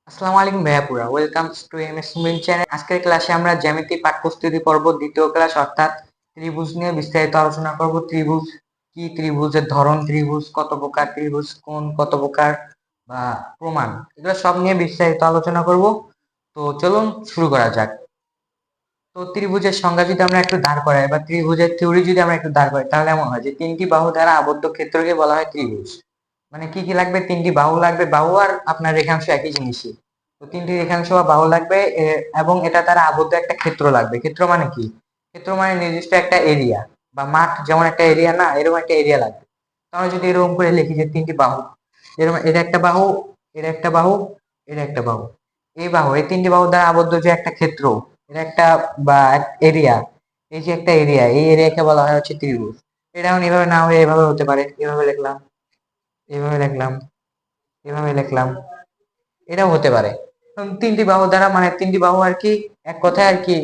আসসালামু আলাইকুম ভাইয়াপুরা, welcome to MS Mubin channel. আজকের ক্লাসে আমরা জ্যামিতি পাঠ্যপুস্তক পর্ব দ্বিতীয় ক্লাস অর্থাৎ ত্রিভুজ নিয়ে বিস্তারিত আলোচনা করব। ত্রিভুজ কি, ত্রিভুজের ধরন, ত্রিভুজ কত প্রকার, ত্রিভুজ কোণ কত প্রকার বা প্রমাণ, এগুলো সব নিয়ে বিস্তারিত আলোচনা করব। তো চলুন শুরু করা যাক। তো ত্রিভুজের সংজ্ঞা যদি আমরা একটু দাঁড় করাই বা ত্রিভুজের থিওরি যদি আমরা একটু দাঁড় করাই, তাহলে এমন হয় যে তিনটি বাহু দ্বারা আবদ্ধ ক্ষেত্রকে বলা হয় ত্রিভুজ। মানে কি কি লাগবে? তিনটি বাহু লাগবে, বাহু আর আপনার রেখাংশ একই জিনিসই। তো তিনটি রেখাংশ বা বাহু লাগবে এবং এটা দ্বারা আবদ্ধ একটা ক্ষেত্র লাগবে। ক্ষেত্র মানে কি? ক্ষেত্র মানে নির্দিষ্ট একটা এরিয়া বা মাঠ, যেমন একটা এরিয়া না, এরকম একটা এরিয়া লাগবে। তাহলে যদি এরকম করে লিখি যে তিনটি বাহু, এরকম এটা একটা বাহু, এটা একটা বাহু, এটা একটা বাহু, এই বাহু, এই তিনটি বাহু দ্বারা আবদ্ধ যে একটা ক্ষেত্র, এটা একটা বা এরিয়া, এই যে একটা এরিয়া, এই এরিয়াকে বলা হয় হচ্ছে ত্রিভুজ। এটা এখন এভাবে না হয়ে এভাবে হতে পারে, এভাবে লিখলাম, এভাবে লিখলাম, এভাবে লিখলাম, এটাও হতে পারে। তিনটি বাহু দ্বারা মানে তিনটি বাহু আর কি, এক কথায় আর কি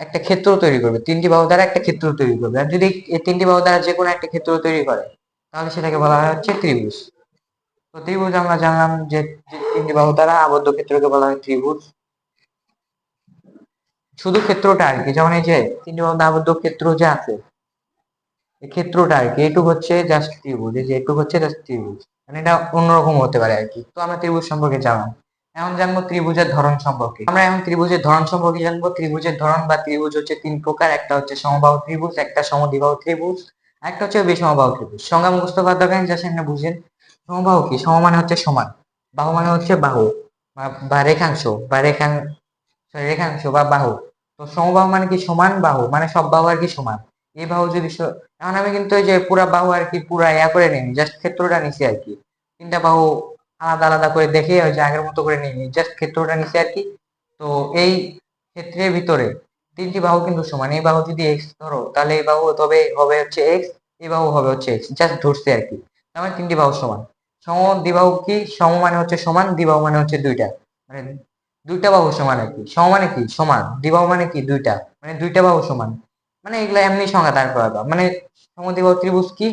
একটা ক্ষেত্র তৈরি করবে। তিনটি বাহু দ্বারা একটা ক্ষেত্র তৈরি করবে। আর যদি এই তিনটি বাহু দ্বারা যে কোনো একটা ক্ষেত্র তৈরি করে, তাহলে সেটাকে বলা হয় হচ্ছে ত্রিভুজ। তো ত্রিভুজ আমরা জানলাম যে যে তিনটি বাহু দ্বারা আবদ্ধ ক্ষেত্রকে বলা হয় ত্রিভুজ। শুধু ক্ষেত্রটা আর কি, যেমন এই যে তিনটি বাহু দ্বারা আবদ্ধ ক্ষেত্র যে আছে, এই ক্ষেত্রটা আর কি, এটুক হচ্ছে জাস্ট ত্রিভুজ। এই যে এটুক হচ্ছে জাস্ট ত্রিভুজ, মানে এটা অন্যরকম হতে পারে আর কি। তো আমরা ত্রিভুজ সম্পর্কে জানলাম। এখন জানবো ত্রিভুজের ধরন সম্পর্কে। আমরা এখন ত্রিভুজের ধরন সম্পর্কে জানবো। ত্রিভুজের ধরন বা ত্রিভুজ হচ্ছে তিন প্রকার। একটা হচ্ছে সমবাহু ত্রিভুজ, একটা সমদ্বিবাহু ত্রিভুজ, একটা হচ্ছে বিষমবাহু ত্রিভুজ। সংজ্ঞা মুখস্থ করার দরকার নেই, জাস্ট এমনি বুঝেন। সমবাহু কি? সম মানে হচ্ছে সমান, বাহু মানে হচ্ছে বাহু বা রেখাংশ বা রেখাংশ বা বাহু। তো সমবাহু মানে কি? সমান বাহু, মানে সব বাহু আর কি সমান। এই বাহু যদি এখন আমি কিন্তু এই যে পুরা বাহু আর কি পুরা করে নিই, জাস্ট ক্ষেত্রটা নিছি আর কি। তিনটা বাহু আলাদা আলাদা করে দেখে ওই যে আগের মতো করে নিই, জাস্ট ক্ষেত্রটা নিছি আর কি। তো এই ক্ষেত্রের ভিতরে তিনটি বাহু কিন্তু সমান। এই বাহু যদি এক্স ধরো, তাহলে এই বাহু তবে হবে হচ্ছে এক্স, এই বাহু হবে হচ্ছে এক্স, জাস্ট ধরছে আর কি। তার মানে তিনটি বাহু সমান। সম দ্বিবাহু কি? সম মানে হচ্ছে সমান, দ্বিবাহু মানে হচ্ছে দুইটা, মানে দুইটা বাহু সমান আর কি। সম মানে কি? সমান। দ্বিবাহু মানে কি? দুইটা, মানে দুইটা বাহু সমান। মানে এগুলা এমনি সংজ্ঞা দাঁড় করাবা। মানে সমদ্বিবাহু ত্রিভুজ কি?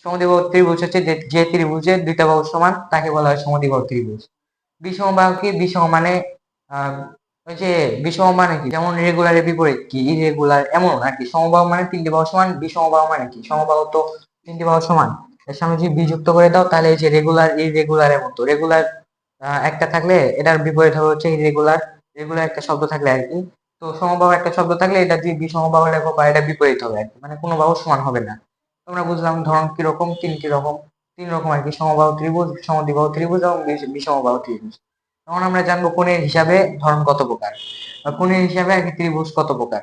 সমদ্বিবাহু ত্রিভুজ হচ্ছে যে ত্রিভুজের দুইটা বাহু সমান, তাকে বলা হয় সমদ্বিবাহু ত্রিভুজ। বিষমবাহু কি? বিষম মানে আহ ওই যে বিষম মানে কি? যেমন রেগুলারের বিপরীত কি? ইরেগুলার, এমন আর কি। সমবাহু মানে তিনটি বাহু সমান। বিষমবাহু মানে কি? সমবাহু তো তিনটি বাহু সমান, এর সামনে যদি বিযুক্ত করে দাও, তাহলে এই যে রেগুলার ইরেগুলারের মতো। রেগুলার একটা থাকলে এটার বিপরীত হবে হচ্ছে ইরেগুলার। রেগুলার একটা শব্দ থাকলে আর কি। তো সমবাহু একটা শব্দ থাকলে এটা যদি বিষমবাহু লেখো বা এটা বিপরীত হবে আর কি, মানে কোনো বাহু সমান হবে না। তোমরা বুঝলাম ধরন কিরকম, তিনটি রকম, তিন রকম আর কি: সমবাহু ত্রিভুজ, সমদ্বিবাহু ত্রিভুজ এবং বিষমবাহু ত্রিভুজ। তখন আমরা জানবো কোণের হিসাবে ধরন কত প্রকার বা কোণের হিসাবে আর কি ত্রিভুজ কত প্রকার।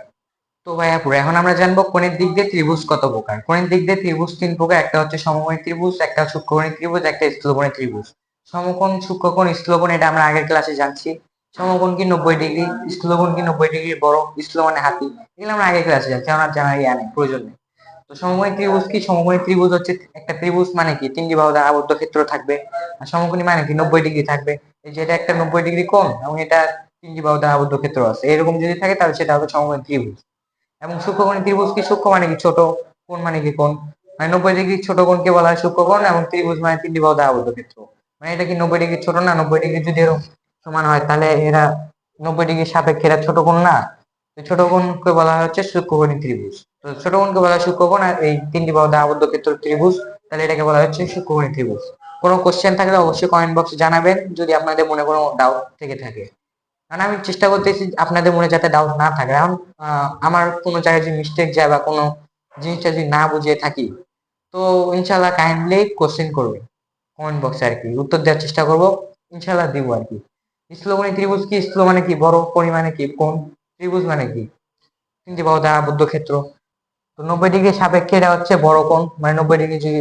তো ভাইয়া পুরো এখন আমরা জানবো কোণের দিক দিয়ে ত্রিভুজ কত প্রকার। কোণের দিক দিয়ে ত্রিভুজ তিন প্রকার: একটা হচ্ছে সমকোণী ত্রিভুজ, একটা সূক্ষ্মকোণী ত্রিভুজ, একটা স্থূলকোণী ত্রিভুজ। সমকোণ, সূক্ষ্মকোণ, স্থূলকোণ এটা আমরা আগের ক্লাসে জানছি। সমকোণ কি 90 ডিগ্রি, স্থূলকোণ কি 90 ডিগ্রি বড়, স্থূল মানে হাতি, এগুলো আমরা আগের ক্লাসে জানছি, আমার জানার ইয়া নেই, প্রয়োজন নেই। তো সমকোণী ত্রিভুজ কি? সমকোণী ত্রিভুজ হচ্ছে একটা ত্রিভুজ মানে কি তিনটি বাহু দ্বারা আবদ্ধ ক্ষেত্র থাকবে। আর সমকোণী মানে কি 90 ডিগ্রি থাকবে। এই যে এটা একটা 90 ডিগ্রি কোণ এবং এটা তিনটি বাহু দ্বারা আবদ্ধ ক্ষেত্র আছে, এরকম যদি থাকে তাহলে সেটা হবে সমকোণী ত্রিভুজ। এবং সূক্ষ্মকোণী ত্রিভুজ কি? সূক্ষ্ম মানে কি ছোট, কোণ মানে কি কোণ, মানে 90 ডিগ্রি ছোট কোণকে বলা হয় সূক্ষ্মকোণ। এবং ত্রিভুজ মানে তিনটি বাহু দ্বারা আবদ্ধ ক্ষেত্র। মানে এটা কি 90 ডিগ্রি ছোট না? 90 ডিগ্রি যদি এরকম সমান হয়, তাহলে এরা 90 ডিগ্রির সাপেক্ষে এরা ছোট কোণ না? তো ছোট কোণকে বলা হচ্ছে সূক্ষ্মকোণী ত্রিভুজ। তো ছোট কোণকে বলা হয় সূক্ষ্মকোণ, আর এই তিনটি বাহু দ্বারা আবদ্ধ ক্ষেত্র ত্রিভুজ, তাহলে এটাকে বলা হচ্ছে সূক্ষ্মকোণী ত্রিভুজ। কোনো কোশ্চেন থাকলে অবশ্যই কমেন্ট বক্সে জানাবেন, যদি আপনাদের মনে কোনো ডাউট থেকে থাকে। কারণ আমি চেষ্টা করতেছি আপনাদের মনে যাতে ডাউট না থাকে। এখন আমার কোনো জায়গায় যদি মিস্টেক যায় বা কোনো জিনিসটা যদি না বুঝিয়ে থাকি, তো ইনশাল্লাহ কাইন্ডলি কোশ্চেন করবে কমেন্ট বক্সে আর কি, উত্তর দেওয়ার চেষ্টা করব, ইনশাল্লাহ দিব আর কি। স্থূলকোণী ত্রিভুজ কি? স্থূল মানে কি বড়, পরিমাণে কি কোণ, ত্রিভুজ মানে কি তিনটি বাহু দ্বারা আবদ্ধ ক্ষেত্র। তো 90 ডিগ্রির সাপেক্ষে এটা হচ্ছে বড় কোণ, মানে 90 ডিগ্রি যদি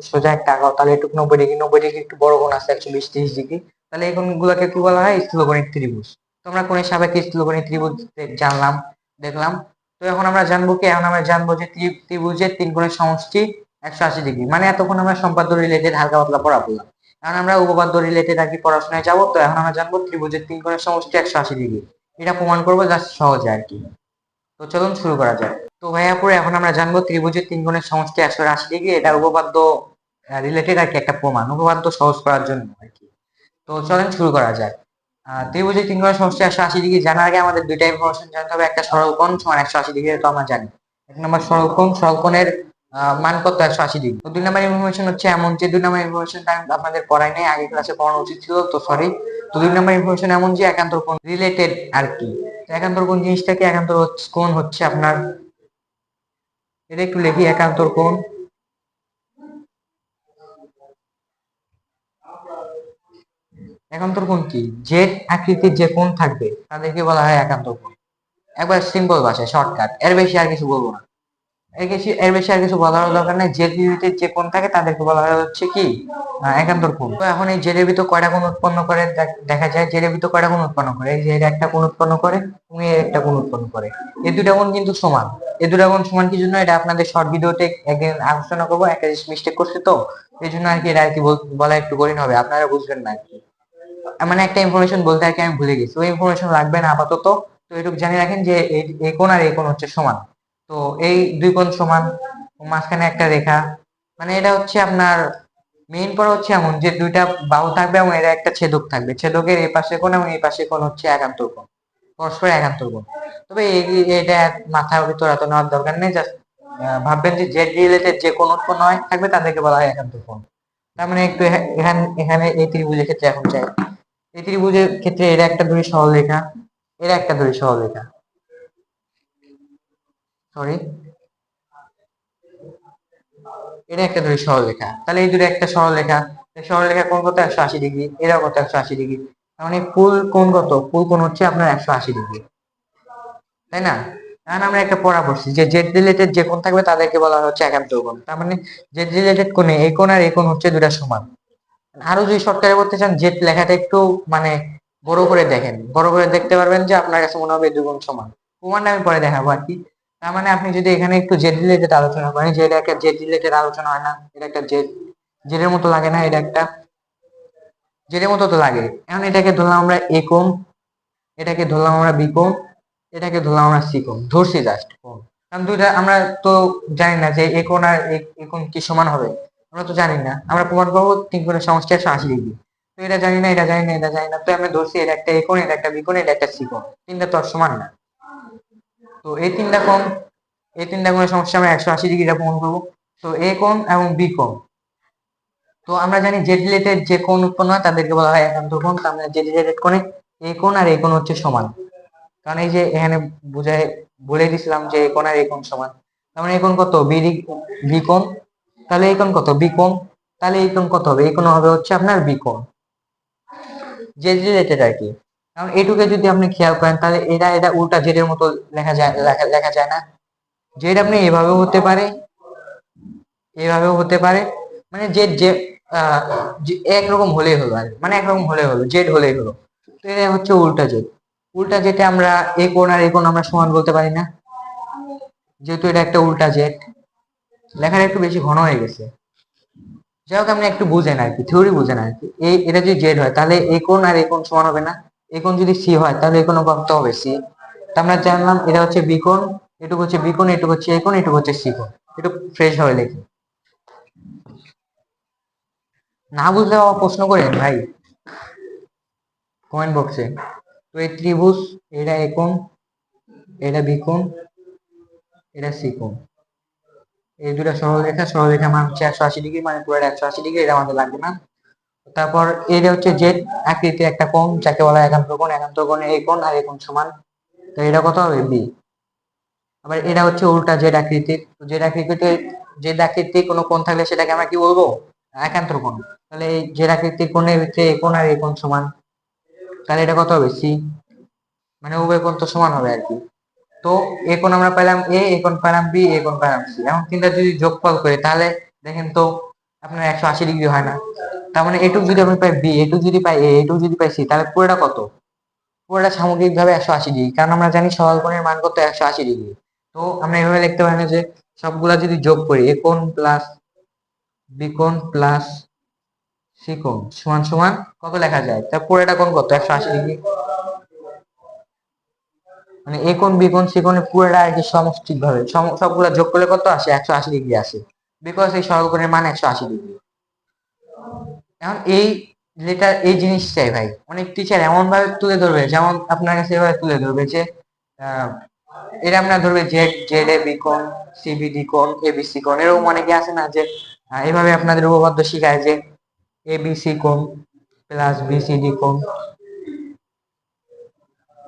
সোজা একটা আঁকাও, তাহলে একটু 90 ডিগ্রি, 90 ডিগ্রি একটু বড় কোণ আছে 120-30 ডিগ্রি, তাহলে এই কোণগুলোকে কি বলা হয়? স্থূলকোণী ত্রিভুজ। তো আমরা কোণের সাপেক্ষে স্থূলকোণী ত্রিভুজ জানলাম, দেখলাম। তো এখন আমরা জানবো কি? এখন আমরা জানবো যে ত্রিভুজের তিন কোণের সমষ্টি 180 ডিগ্রি। মানে এতক্ষণ আমরা সম্পাদ্য রিলেটেড হালকা পাতলা পড়া বললাম, এখন আমরা উপপাদ্য রিলেটেড আর কি পড়াশোনায় যাবো। তো এখন আমরা জানবো ত্রিভুজের তিন কোণের সমষ্টি 180 ডিগ্রি। এটা প্রমাণ করবো জাস্ট সহজে আর কি। তো চলুন শুরু করা যাক। তো ভাইয়াপুরে এখন আমরা জানবো ত্রিভুজের তিন কোণের সমষ্টি 180 ডিগ্রি, এটা উপপাদ্য রিলেটেড আর কি, একটা প্রমাণ, উপপাদ্য সহজ করার জন্য আর কি। তো চলেন শুরু করা যাক। ত্রিভুজের তিন কোণের সমষ্টি 180 ডিগ্রি জানার আগে আমাদের দুইটা ইনফরমেশন জানতে হবে। একটা সরল কোণ সমান 180 ডিগ্রি, তো আমরা জানি। এক নম্বর সরল কোণ, সরল কোণের মান কত? 180 ডিগ্রি। তো 2 নম্বর ইনফরমেশন হচ্ছে এমন যে 2 নম্বর ইনফরমেশনটা আমি আপনাদের পড়াই নাই, আগে ক্লাসে পড়ানো উচিত ছিল, তো সরি। তো 2 নম্বর ইনফরমেশন এমন যে একান্তর কোণ রিলেটেড আর কি। একান্তর কোণ জিনিসটা কি? একান্তর কোণ হচ্ছে আপনার, এটা একটু লিখি। একান্তর কোণ, একান্তর কোণ কি? জেড আকৃতির যে কোণ থাকবে তাদেরকে বলা হয় একান্তর কোণ। একবার সিম্পল ভাষায় শর্টকাট, এর বেশি আর কিছু বলবো না। এর বেশি আর কিছু বলার দরকার নেই। জেড রিলেটেড যে কোণ থাকে তাদেরকে বলা হয় হচ্ছে কি? একান্তর কোণ। তো এখন এই জেড এর ভিতর কয়টা কোণ উৎপন্ন করে দেখা যায়। জেড এর ভিতর কয়টা কোণ উৎপন্ন করে? এই যে এর একটা কোণ উৎপন্ন করে এবং এর একটা কোণ উৎপন্ন করে। এই দুটা কোণ কিন্তু সমান। এই দুটা কোণ সমান কি জন্য? এটা আপনাদের শর্ট ভিডিওতে একদিন আলোচনা করবো। একটা মিস্টেক করছে তো এই জন্য আর কি, এটা আর কি বলা একটু কঠিন হবে, আপনারা বুঝবেন না আর কি। মানে একটা ইনফরমেশন বলতে আর কি আমি ভুলে গেছি, ওই ইনফরমেশন লাগবে না আপাতত। তো এটুকু জানি রাখেন যে এই কোণ আর এই কোণ হচ্ছে সমান। তো এই দুই কোণ সমান, মাঝখানে একটা রেখা, মানে এটা হচ্ছে আপনার মেইন পড়া হচ্ছে এমন যে দুইটা বাহু থাকবে এবং এর একটা ছেদক থাকবে। ছেদকের এই পাশে কোণ এবং এই পাশে কোণ হচ্ছে একান্তর কোণ, পরস্পর একান্তর কোণ। তবে এটা মাথার ভিতর এত নেওয়ার দরকার নেই। জাস্ট ভাববেন যে জেড রিলেটেড যে কোণ উৎপন্ন হয় থাকবে তাদেরকে বলা হয় একান্তর কোণ। তার মানে একটু এখানে এখানে এই ত্রিভুজের ক্ষেত্রে এখন চাই, এই ত্রিভুজের ক্ষেত্রে এর একটা ধরি সরলরেখা, এর একটা ধরি সরলরেখা, সরি, এটা একটা ধরি সরলরেখা। তাহলে এই দুটো একটা সরলরেখা, এই সরলরেখা কোণ কত? 180 ডিগ্রি। এরাও কত? 180 ডিগ্রি। তার মানে ফুল কোণ কত? ফুল কোণ হচ্ছে আপনার 180 ডিগ্রি, তাই না? কারণ আমরা একটা পড়া পড়ছি যে জেড রিলেটেড যে কোণ থাকবে তাদেরকে বলা হচ্ছে একান্তর কোণ। তার মানে জেড রিলেটেড কোণে এই কোণ আর এই কোণ হচ্ছে দুটা সমান। আরো যদি শর্টকাটে করতে চান, জেড লেখাটা একটু মানে বড় করে দেখেন, বড় করে দেখতে পারবেন যে আপনার কাছে মনে হবে দুগুণ সমান। প্রমাণটা আমি পরে দেখাবো আর কি। তার মানে আপনি যদি এখানে একটু জেড রিলেটেড আলোচনা করেন, যে এটা একটা জেড রিলেটেড আলোচনা হয় না, এটা একটা জেডের মতো লাগে না? এটা একটা জেডের মতো তো লাগে। এখন এটাকে ধরলাম আমরা এ কোণ, এটাকে ধরলাম আমরা বি কোণ, এটাকে ধরলাম আমরা সি কোণ, ধরছি জাস্ট কোণ। কারণ দুইটা আমরা তো জানি না যে এ কোণ আর এ কোণ কি সমান হবে, আমরা তো জানি না। আমরা প্রমাণ করবো তিন কোণের সমষ্টি 180 ডিগ্রি। তো এটা জানি না, এটা জানি না, এটা জানি না, তো আমরা ধরছি এটা একটা এ কোণ, এটা একটা বি কোণ, এটা একটা সি কোণ। তিনটা তো আর সমান না। তো এই তিনটা কোণের সমষ্টি আমরা 180 ডিগ্রিটা প্রমাণ করবো। তো এ কোণ এবং বি কোণ, তো আমরা জানি জেড রিলেটেড যে কোণ উৎপন্ন হয় তাদেরকে বলা হয় একান্তর কোণ। তার মানে জেড রিলেটেড কোণে এই কোণ আর এই কোণ হচ্ছে সমান। কারণ এই যে এখানে বলে দিছিলাম যে এই কোণ আর এই কোণ সমান। তার মানে এই কোণ কত? বি কোণ। তাহলে এই কোণ কত? বি কোণ। তাহলে এই কোণ কত হবে? এই কোণ হবে হচ্ছে আপনার বি কোণ, জেড রিলেটেড আর কি। কারণ এটুকে যদি আপনি খেয়াল করেন তাহলে এটা এটা উল্টা জেড এর মতো লেখা যায় না? জেড আপনি এভাবেও হতে পারে, এভাবেও হতে পারে, মানে জেড যে একরকম হলেই হলো আর কি। মানে একরকম হলেই হলো, জেড হলেই হলো। তো এটা হচ্ছে উল্টা জেড। উল্টা জেডে আমরা এ কোণ আর এ কোণ আমরা সমান বলতে পারি না, যেহেতু এটা একটা উল্টা জেড। লেখাটা একটু বেশি ঘন হয়ে গেছে। যাই হোক, আপনি একটু বুঝেন আর কি, থিওরি বুঝেন আর কি। এটা যদি জেড হয় তাহলে এ কোণ আর এ কোণ সমান হবে না। এ কোণ যদি সি হয় তাহলে এ কোণ কত হবে? সি। তা আমরা জানলাম এটা হচ্ছে বি কোণ, এটুকু হচ্ছে বি কোণ, এটুকু হচ্ছে এ কোণ, এটুকু হচ্ছে সি কোণ। একটু ফ্রেশ হয়ে লিখি, না বুঝলে আবার প্রশ্ন করেন ভাই কমেন্ট বক্সে। তো এই ত্রিভুজ, এটা এ কোণ, এটা বি কোণ, এটা সি কোণ, এই দুটা সরলরেখা, সরলরেখা মান হচ্ছে 180 ডিগ্রি, মানে পুরো 180 ডিগ্রি, এটা আমাদের লাগবে না। তারপর এটা হচ্ছে জেড আকৃতির একটা কোণ যাকে বলা হয় একান্তর কোণ। একান্তর কোণে এই কোণ আর এই কোণ সমান, তো এটা কত হবে? বি। আবার এটা হচ্ছে উল্টা জেড আকৃতির। জেড আকৃতির কোনো কোণ থাকলে সেটাকে আমরা কি বলবো? একান্তর কোণ। তাহলে এই জেড আকৃতির কোণের ভিতরে এই কোণ আর এই কোণ সমান, তাহলে এটা কত হবে? সি। মানে উভয় কোণ তো সমান হবে আর কি। তো এ কোণ আমরা পেলাম এ, এ কোণ পেলাম বি, এ কোণ পেলাম সি। এখন তিনটা যদি যোগফল করি তাহলে দেখেন তো আপনার 180 ডিগ্রি হয় না? তার মানে এটুক যদি আমি পাই বি, এটুক যদি পাই এ, এটুক যদি পাই সি, তাহলে পুরোটা কত? পুরোটা সামগ্রিক ভাবে 180 ডিগ্রি। কারণ আমরা জানি সরল কোণের মান কত? 180 ডিগ্রি। তো আমরা এভাবে লিখতে পারি না যে সবগুলা যদি যোগ করি এ কোণ প্লাস বি কোণ প্লাস সি কোণ সমান সমান কত লেখা যায়? তা পুরোটা কোণ কত? 180 ডিগ্রি। মানে এ কোণ বি কোণ সি কোণের পুরোটা আর কি সমষ্টিক ভাবে সবগুলা যোগ করলে কত আসে? 180 ডিগ্রি আসে, বিকজ এই সরল কোণের মান 180 ডিগ্রি। এখন এই যেটা এই জিনিসটাই ভাই অনেক টিচার এমন ভাবে তুলে ধরবে, যেমন আপনার কাছে এভাবে তুলে ধরবে যে আহ, এটা আপনার ধরবে জেড জেড এ বি কোণ, সিবিডি কোণ, এবিসি কোণ, এরকম অনেকে আছে না যে এভাবে আপনাদের উপপাদ্য শিখায় যে এবিসি কোণ প্লাস বিসিডি কোণ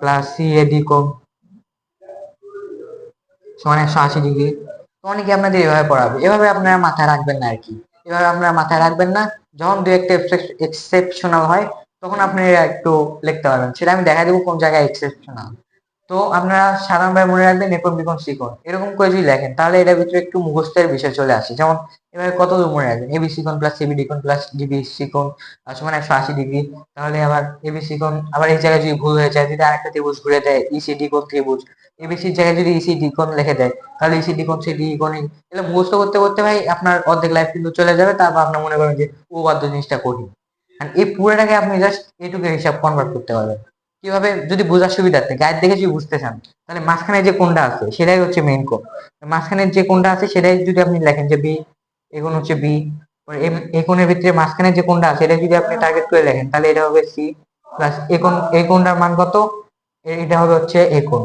প্লাস সিএডি কোণ সমান 180 ডিগ্রি। তো অনেকে আপনাদের এভাবে পড়াবে, এভাবে আপনারা মাথায় রাখবেন না আর কি। এভাবে আপনারা মাথায় রাখবেন না, যখন দু একটা এক্সেপশনাল হয় তখন আপনারা একটু লিখতে পারবেন, সেটা আমি দেখা দেবো কোন জায়গায় এক্সেপশনাল। তো আপনারা সাধারণভাবে মনে রাখবেন একন বিকন শিকন এরকম করে যদি লেখেন তাহলে এটার ভিতরে একটু মুখস্থের বিষয় চলে আসে। যেমন এভাবে কত দূর মনে রাখবেন, এবি সিকন প্লাস সিবি ডিকন প্লাস ডিবি সিকন সমান 180 ডিগ্রি। তাহলে আবার এবি সিকন, আবার এই জায়গায় যদি ভুল হয়ে যায়, যদি আরেকটা ত্রিভুজ ঘুরে দেয় ইসিডি কোণ ত্রিভুজ, এবিসির জায়গায় যদি ইসিডি কোণ লিখে দেয় তাহলে ইসিডি কোণ সিডি কোণ, এগুলো মুখস্থ করতে করতে ভাই আপনার অর্ধেক লাইফ কিন্তু চলে যাবে। তারপর আপনার মনে করেন যে উপপাদ্য জিনিসটা কঠিন, আর এই পুরোটাকে আপনি জাস্ট এটুকু হিসাব কনভার্ট করতে পারবেন কিভাবে, যদি বোঝার সুবিধার্থে গাইড দেখে যদি বুঝতে চান তাহলে মাঝখানে যে কোণটা আছে সেটাই হচ্ছে মেইন কোণ। মাঝখানে যে কোণটা আছে সেটাই যদি আপনি লেখেন যে বি, এই কোণ হচ্ছে বি, এই কোণের ভিতরে মাঝখানে যে কোণটা আছে এটা যদি আপনি টার্গেট করে লেখেন তাহলে এটা হবে সি প্লাস এই কোণটার মান কত, এটা হবে হচ্ছে এ কোণ।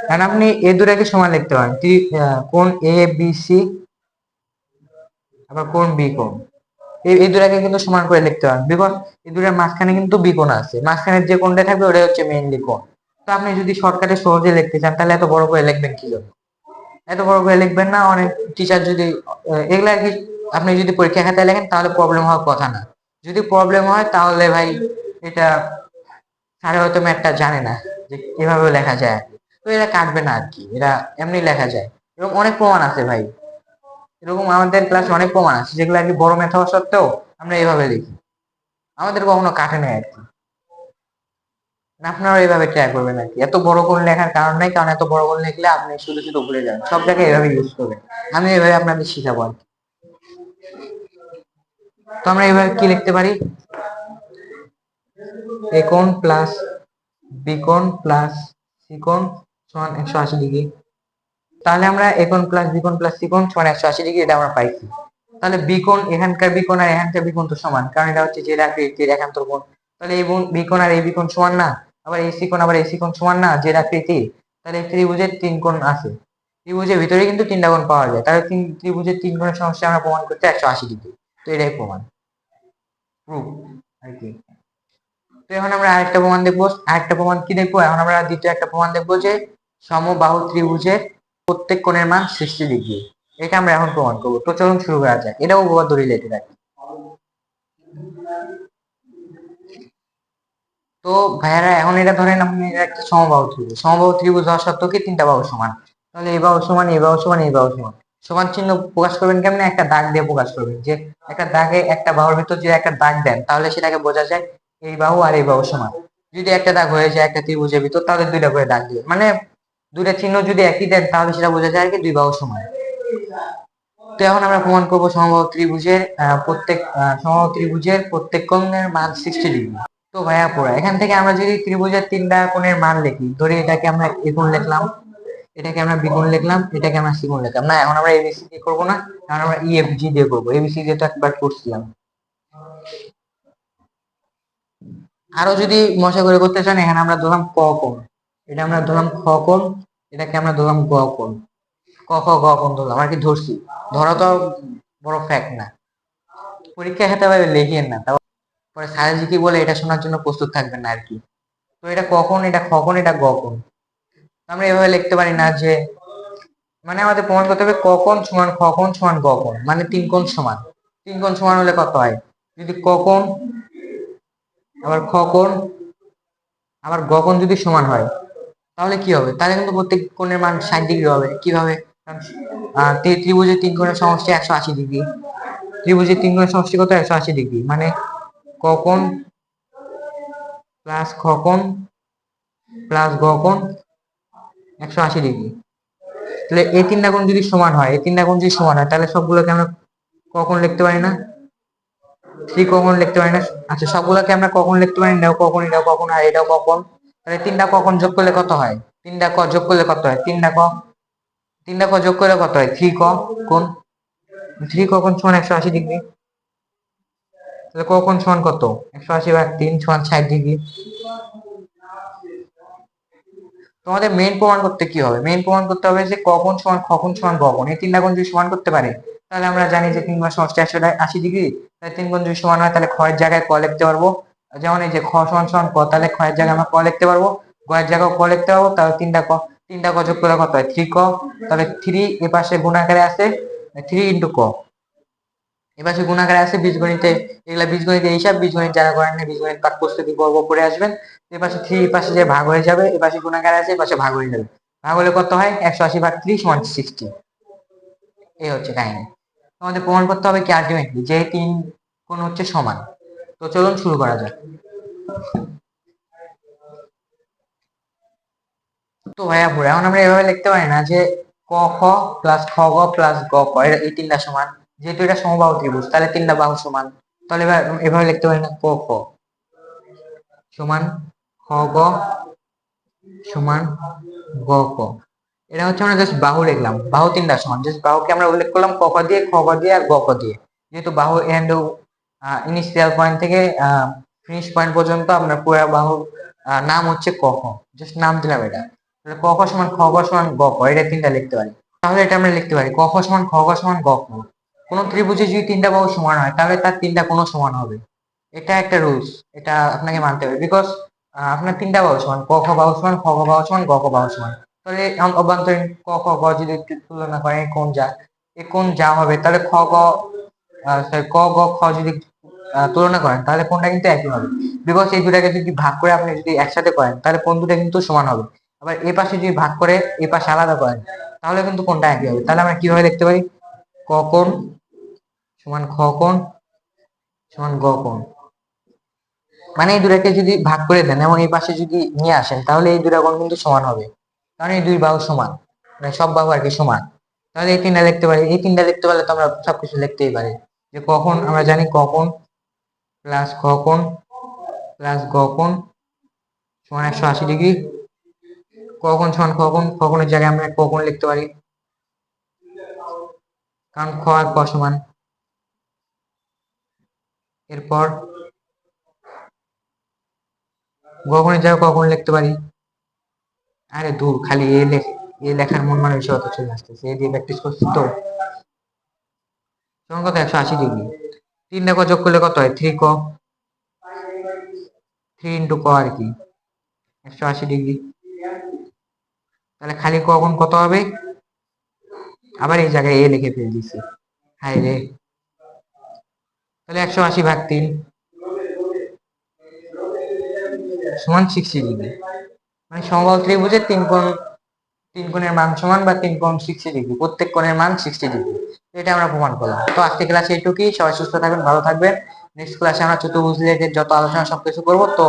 কারণ আপনি এ দুটাকে সমান লিখতে পারেন, কোণ এ বি সি আবার কোণ বি কোণ, এই দুটাকে কিন্তু সমান করে লিখতে পারেন, বিকজ এই দুটার মাঝখানে কিন্তু বি কোণ আছে, মাঝখানে যে কোণটা থাকবে ওটা হচ্ছে মেইনলি কোণ। তো আপনি যদি শর্টকাটে সহজে লিখতে চান তাহলে এত বড় করে লিখবেন কি জন্য, এত বড় করে লিখবেন না। অনেক টিচার যদি এগুলা আর কি, আপনি যদি পরীক্ষা খাতায় লেখেন তাহলে প্রবলেম হওয়ার কথা না। যদি প্রবলেম হয় তাহলে ভাই এটা স্যার হয়তো ম্যাথটা জানে না যে কিভাবে লেখা যায় আর কি। তো এরা কাটবে না আর কি, এরা এমনি লেখা যায়। এবং অনেক প্রমাণ আছে ভাই, এরকম আমাদের ক্লাসে অনেক প্রমাণ আছে যেগুলো আর কি বড় ম্যাথ হওয়া সত্ত্বেও আমরা এইভাবে লিখি, আমাদের কখনো কাটে নাই আর কি। আপনারা এইভাবে ট্রাই করবেন আর কি, এত বড় করে লেখার কারণ নাই, কারণ এত বড় করে লিখলে আপনি শুধু শুধু ভুলে যাবেন, সব জায়গায় এভাবে ইউজ করবেন। আমি এইভাবে আপনাদের শিখাবো আর কি। তো আমরা এইভাবে কি লিখতে পারি, এ কোণ প্লাস বি কোণ প্লাস সি কোণ সমান 180 ডিগ্রি। তাহলে আমরা এ কোণ প্লাস বি কোণ প্লাস সি কোণ সমান 180 ডিগ্রি এটা আমরা পাইছি। তাহলে বি কোণ, এখানকার বি কোণ আর এখানকার বি কোণ তো সমান, কারণ এটা হচ্ছে যে আকৃতির একান্তর কোণ। তাহলে এই বি কোণ আর এই বি কোণ সমান না, আবার এই সি কোণ আবার এই সি কোণ সমান না যে আকৃতি। তাহলে ত্রিভুজের তিন কোণ আছে, ত্রিভুজের ভিতরে কিন্তু তিনটা কোণ পাওয়া যায়, তাহলে ত্রিভুজের তিন কোণের সমষ্টি আমরা প্রমাণ করতে 180 ডিগ্রি। তো এটাই প্রমাণ, প্রুফ আর কি। তো এখন আমরা আরেকটা প্রমাণ দেখবো, আরেকটা প্রমাণ কি দেখবো, এখন আমরা দ্বিতীয় একটা প্রমাণ দেখবো যে সমবাহু ত্রিভুজের প্রত্যেক কোণের মান 60 ডিগ্রি। এটা আমরা এখন প্রমাণ করবো। তো চলুন শুরু করা যাক, এটাও উপপাদ্য রিলেটেড আর কি। তো ভাইয়ারা এখন এটা ধরেন আপনি একটা সমবাহু ত্রিভুজ, সমবাহু ত্রিভুজ হওয়া সত্ত্বেও কি তিনটা বাহু সমান, তাহলে এই বাহু সমান, এই বাহু সমান, এই বাহু সমান। সমান চিহ্ন প্রকাশ করবেন কেমনে, একটা দাগ দিয়ে প্রকাশ করবেন, যে একটা দাগে একটা বাহুর ভিতর যদি একটা দাগ দেন তাহলে সেটাকে বোঝা যায় এই বাহু আর এই বাহু সমান। যদি একটা দাগ হয়ে যায় একটা ত্রিভুজের ভিতর তাহলে দুইটা করে দাগ দিবেন, মানে দুইটা চিহ্ন যদি একই দেন তাহলে সেটা বোঝা যায় আর কি দুই বাহু সমান। তো এখন আমরা প্রমাণ করবো সমবাহু ত্রিভুজের প্রত্যেক কোণের মান 60 ডিগ্রি। তো ভাইয়া পড়া এখান থেকে আমরা যদি ত্রিভুজের তিনটা কোণের মান লিখি, ধরি এটাকে আমরা এ কোণ লিখলাম, এটাকে আমরা বি কোণ লিখলাম, এটাকে আমরা সি কোণ লিখলাম না, এখন আমরা এবিসি দিয়ে করবো না, কারণ আমরা ইএফজি দিয়ে করবো, এবিসি দিয়ে তো একবার করছিলাম। আরো যদি মজা করে করতে চান এখানে আমরা ধরলাম ক কোণ, এটা আমরা ধরলাম খ কোণ, এটাকে আমরা ধরলাম গ কোণ, ক খ গ কোণ ধরলাম আর কি, ধরছি। ধরা তো বড় ফ্যাক্ট না, পরীক্ষা খাতা ভাবে লিখিয়েন না, তারপরে স্যার কি বলে এটা শোনার জন্য প্রস্তুত থাকবেন না আর কি। তো এটা কখন, এটা কখন, এটা গ কোণ। আমরা এভাবে লিখতে পারি না যে, মানে আমাদের প্রমাণ করতে হবে ক কোণ সমান খ কোণ সমান গ কোণ, মানে তিন কোণ সমান। তিন কোণ সমান হলে কত হয়, যদি ক কোণ আবার খ কোণ আবার গ কোণ যদি সমান হয় তাহলে কি হবে, তাহলে কিন্তু প্রত্যেক কোণের মান 60 ডিগ্রি হবে। কিভাবে, ত্রিভুজের তিন কোণের সমষ্টি 180 ডিগ্রি, ত্রিভুজের তিন কোণের সমষ্টি কত, 180 ডিগ্রি, মানে ক কোণ প্লাস খ কোণ প্লাস গ কোণ 180 ডিগ্রি। তাহলে এই তিনটা কোণ যদি সমান হয়, এই তিনটা কোণ যদি সমান হয় তাহলে সবগুলোকে আমরা কখন লিখতে পারি না, থ্রি কখন লিখতে পারি না। আচ্ছা সবগুলোকে আমরা কখন লিখতে পারি, এটাও কখন, এটাও কখন, আর এটাও কখন। তাহলে তিনটা কখন যোগ করলে কত হয়, তিনটা ক যোগ করলে কত হয়, তিনটা ক যোগ করলে কত হয়, থ্রি ক কোণ, থ্রি ক কোণ সমান 180 ডিগ্রি। তাহলে ক কোণ সমান কত? 180/3 সমান 60°। তোমাদের মেইন প্রমাণ করতে কি হবে? মেইন প্রমাণ করতে হবে যে ক কোণ সমান খ কোণ সমান গ কোণ, এই তিনটা কোণ যদি সমান করতে পারে তাহলে আমরা জানি যে 3 × 180°। তাহলে 3 কোণ যদি সমান হয় তাহলে খ এর জায়গায় ক লিখতে পারবো। যেমন এই যে খ সমান সমান ক, তাহলে খ এর জায়গায় আমরা ক লিখতে পারবো, গ এর জায়গায় ক লিখতে পারবো। তাহলে তিনটা ক যোগ করলে কত হয়? 3ক। তাহলে 3 এ পাশে গুণাকারে আছে 3 × ক, এ পাশে গুণাকারে আছে বীজগণিতে, এগুলা বীজগণিতে হিসাব, বীজগণিত যারা করেন না বীজগণিত পাঠ প্রস্তুতি পর্ব পড়ে আসবেন। এ পাশে 3 এ পাশে যে ভাগ হয়ে যাবে, এ পাশে গুণাকারে আছে, এ পাশে ভাগ হয়ে যাবে, ভাগ হলে কত হয়? 180/3 সমান 60। এই হচ্ছে কাহিনী। তোমাদের প্রমাণ করতে হবে কি আলটিমেটলি যে তিন কোণ হচ্ছে সমান। তো চলুন শুরু করা যাক। তো ভাইয়া পুরো এখন আমরা এভাবে লিখতে পারি না যে ক খ প্লাস খ গ প্লাস গ ক এই তিনটা সমান, যেহেতু এটা সমবাহু ত্রিভুজ তাহলে তিনটা বাহু সমান। তাহলে এভাবে লিখতে পারি না ক খ সমান খ গ সমান গ ক। এটা হচ্ছে আমরা জাস্ট বাহু লিখলাম, বাহু তিনটা সমান, জাস্ট বাহুকে আমরা উল্লেখ করলাম ক খ দিয়ে, খ গ দিয়ে আর গ ক দিয়ে। যেহেতু বাহু এন্ড ইনিশিয়াল পয়েন্ট থেকে ফিনিশ পয়েন্ট পর্যন্ত আমরা পুরো বাহুর নাম হচ্ছে ক খ, জাস্ট নাম দিলাম এটা। তাহলে ক খ সমান খ গ সমান গ ক, এটা তিনটা লিখতে পারি। তাহলে এটা আমরা লিখতে পারি ক খ সমান খ গ সমান গ খ। কোন ত্রিভুজে যদি তিনটা বাহু সমান হয় তাহলে তার তিনটা কোণ সমান হবে, এটা একটা রুলস, এটা আপনাকে মানতে হবে। বিকজ আপনার তিনটা বাহু সমান, ক খ বাহু সমান, খ গ বাহু সমান, গ ক বাহু সমান। তাহলে অভ্যন্তরীণ ক খ গ যদি একটু তুলনা করেন এই কোণ যা হবে, তাহলে ক গ খ যদি তুলনা করেন তাহলে কোণটা কিন্তু একই হবে। বিকজ এই দুটাকে যদি ভাগ করে আপনি যদি একসাথে করেন তাহলে কোণ দুটা কিন্তু সমান হবে। আবার এই পাশে যদি ভাগ করে এই পাশে আলাদা করেন তাহলে কিন্তু কোণটা একই হবে। তাহলে আমরা কিভাবে দেখতে পারি? ক কোণ সমান খ কোণ সমান গ কোণ, মানে এই দুটাকে যদি ভাগ করে দেন এবং এই পাশে যদি নিয়ে আসেন তাহলে এই দুটা কোণ কিন্তু সমান হবে, কারণ এই দুই বাহু সমান, মানে সব বাহু আর কি সমান। তাহলে এই তিনটা লিখতে পারি, এই তিনটা লিখতে পারলে তো আমরা সবকিছু লিখতেই পারি। যে কখন আমরা জানি ক কোণ প্লাস খ কোণ প্লাস গ কোণ সমান 180°। ক কোণ সমান খ কোণ, খ কোণের জায়গায় আমরা ক কোণ লিখতে পারি, কারণ খ আর ক সমান। এরপর গ কোণের জায়গায় ক কোণ লিখতে পারি। আরে দূর, খালি এ লেখার মন মানসিকতা চলে আসতেছে, এ দিয়ে প্র্যাকটিস করছি তো। সমান কত? 180°। তিনটা ক যোগ করলে কত হয়? 3ক, 3 × ক আর কি 180°। তাহলে খালি ক কোণ কত হবে? আবার এই জায়গায় এ লিখে ফেলে দিছি, হাই রে। তাহলে 180/3 সমান 60°। মানে সমবাহু ত্রিভুজের তিন কোণের মান সমান বা তিন কোণ 60°, প্রত্যেক কোণের মান 60°। এটা আমরা প্রমাণ করলাম। তো আজকে ক্লাসে এইটুকুই, সবাই সুস্থ থাকবেন, ভালো থাকবেন। নেক্সট ক্লাসে আমরা চতুর্ভুজ রিলেটেড যত আলোচনা সবকিছু করবো। তো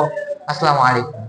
আসসালামু আলাইকুম।